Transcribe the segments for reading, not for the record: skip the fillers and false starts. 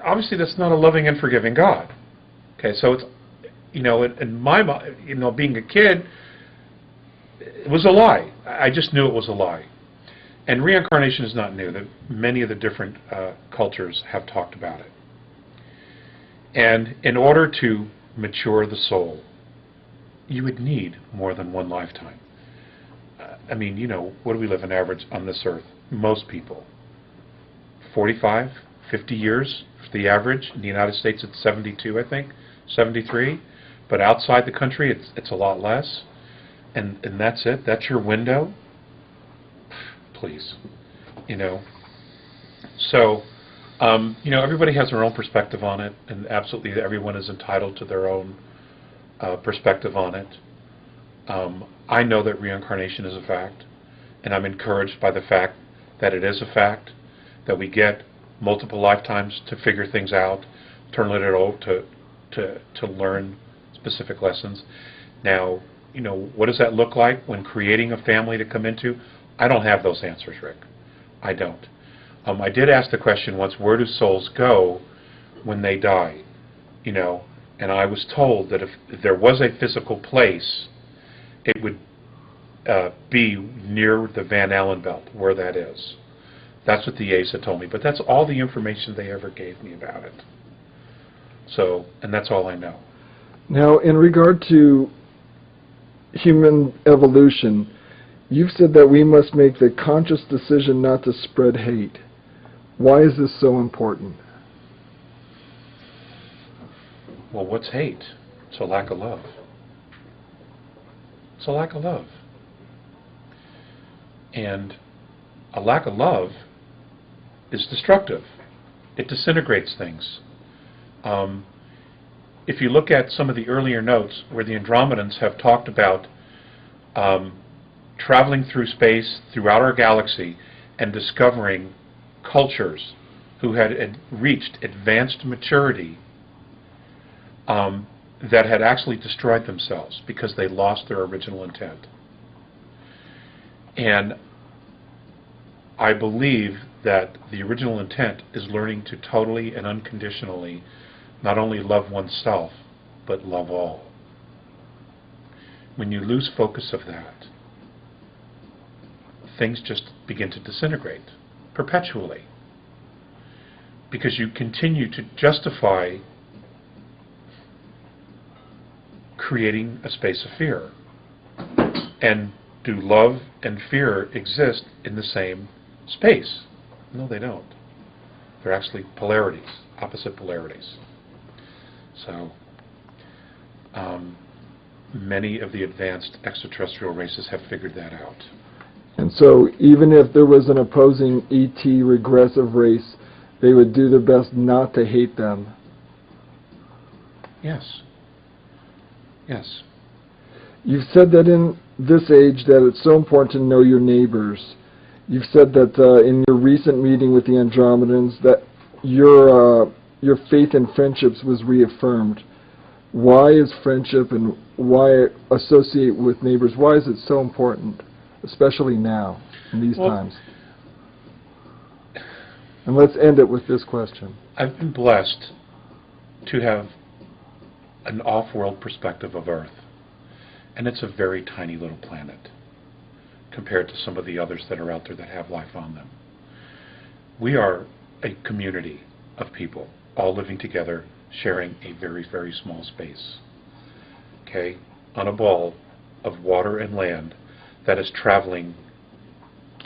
obviously that's not a loving and forgiving God. Okay, so it's, in my mind, being a kid, it was a lie. I just knew it was a lie. And reincarnation is not new. Many of the different cultures have talked about it. And in order to mature the soul, you would need more than one lifetime. What do we live on average on this earth? Most people. 45, 50 years for the average. In the United States it's 72, I think, 73. But outside the country it's a lot less. And that's it? That's your window? Please. So, everybody has their own perspective on it, and absolutely everyone is entitled to their own perspective on it. I know that reincarnation is a fact, and I'm encouraged by the fact that it is a fact, that we get multiple lifetimes to figure things out, to learn it all, to learn specific lessons. Now, what does that look like when creating a family to come into? I don't have those answers, Rick. I don't. I did ask the question once, where do souls go when they die? And I was told that if there was a physical place, it would be near the Van Allen belt, where that is. That's what the A's had told me, but that's all the information they ever gave me about it. So, and that's all I know. Now, in regard to human evolution, you've said that we must make the conscious decision not to spread hate. Why is this so important? Well, what's hate? It's a lack of love. It's a lack of love. And a lack of love is destructive. It disintegrates things. If you look at some of the earlier notes where the Andromedans have talked about traveling through space throughout our galaxy and discovering cultures who had reached advanced maturity that had actually destroyed themselves because they lost their original intent. And I believe that the original intent is learning to totally and unconditionally not only love oneself, but love all. When you lose focus of that, things just begin to disintegrate perpetually, because you continue to justify creating a space of fear. And do love and fear exist in the same space? No, they don't. They're actually polarities, opposite polarities. So, many of the advanced extraterrestrial races have figured that out. And so, even if there was an opposing ET regressive race, they would do their best not to hate them. Yes. Yes. You've said that in this age that it's so important to know your neighbors. You've said that in your recent meeting with the Andromedans that your faith in friendships was reaffirmed. Why is friendship and why associate with neighbors? Why is it so important, especially now, in these times? And let's end it with this question. I've been blessed to have an off-world perspective of Earth. And it's a very tiny little planet compared to some of the others that are out there that have life on them. We are a community of people, all living together, sharing a very, very small space. Okay? On a ball of water and land that is traveling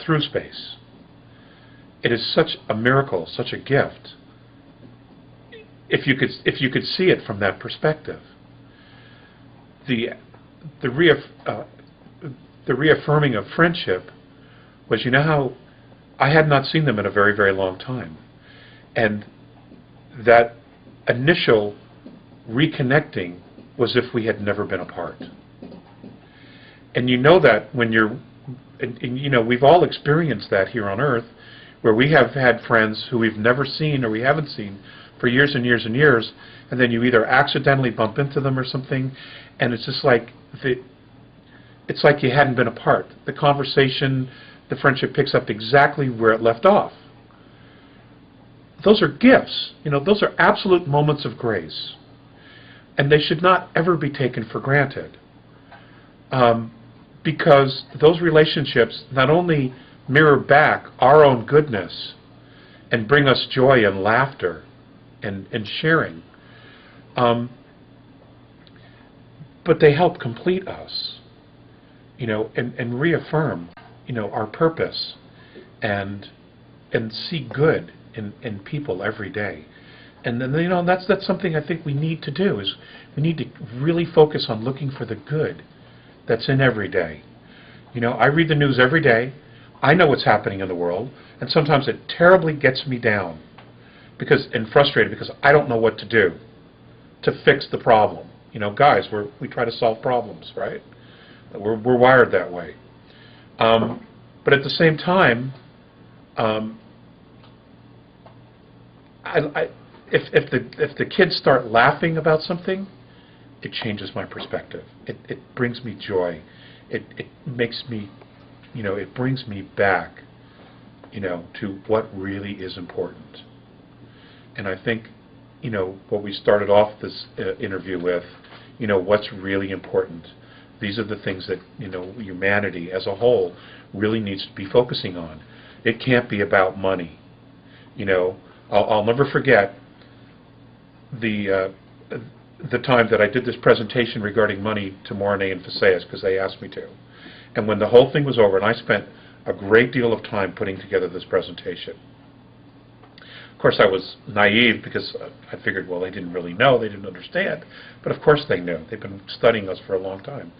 through space. It is such a miracle, such a gift. If you could see it from that perspective. The reaffirming of friendship was, how I had not seen them in a very, very long time. And that initial reconnecting was if we had never been apart. And that when you're, we've all experienced that here on Earth, where we have had friends who we've never seen or we haven't seen for years and years and years, and then you either accidentally bump into them or something, and it's just like it's like you hadn't been apart. The conversation, the friendship picks up exactly where it left off. those are gifts. Those are absolute moments of grace. And they should not ever be taken for granted. Because those relationships not only mirror back our own goodness and bring us joy and laughter and sharing, but they help complete us, and reaffirm, our purpose and see good in people every day. And then, that's something I think we need to do, is we need to really focus on looking for the good that's in every day. I read the news every day. I know what's happening in the world, and sometimes it terribly gets me down and frustrated because I don't know what to do to fix the problem. Guys, we try to solve problems, right? We're wired that way. But at the same time, if the kids start laughing about something, it changes my perspective. It brings me joy. It makes me, it brings me back, to what really is important. And I think, what we started off this interview with, what's really important. These are the things that, humanity as a whole really needs to be focusing on. It can't be about money. I'll never forget the time that I did this presentation regarding money to Mornay and Facéas, because they asked me to. And when the whole thing was over, and I spent a great deal of time putting together this presentation. Of course, I was naive because I figured, well, they didn't really know, they didn't understand. But of course they knew. They've been studying us for a long time.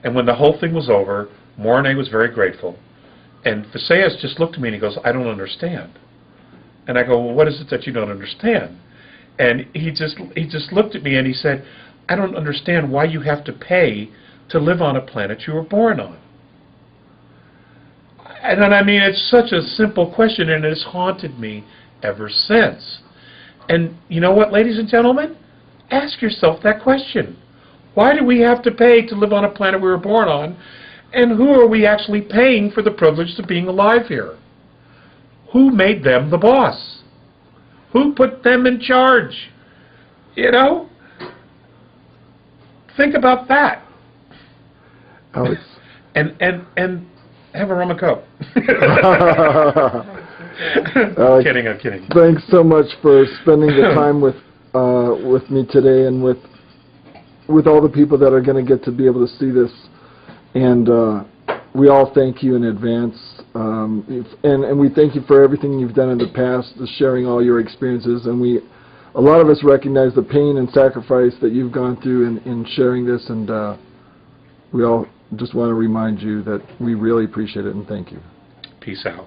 And when the whole thing was over, Mornay was very grateful. And Facéas just looked at me and he goes, I don't understand. And I go, well, what is it that you don't understand? And he just looked at me and he said, I don't understand why you have to pay to live on a planet you were born on. And then, it's such a simple question, and it's haunted me ever since. And you know what, ladies and gentlemen? Ask yourself that question. Why do we have to pay to live on a planet we were born on? And who are we actually paying for the privilege of being alive here? Who made them the boss? Who put them in charge? Think about that. Alex. And have a rum and coke. Alex, I'm kidding. Thanks so much for spending the time with me today, and with all the people that are going to get to be able to see this. And we all thank you in advance. And we thank you for everything you've done in the past, sharing all your experiences. And a lot of us recognize the pain and sacrifice that you've gone through in sharing this. And we all just want to remind you that we really appreciate it and thank you. Peace out.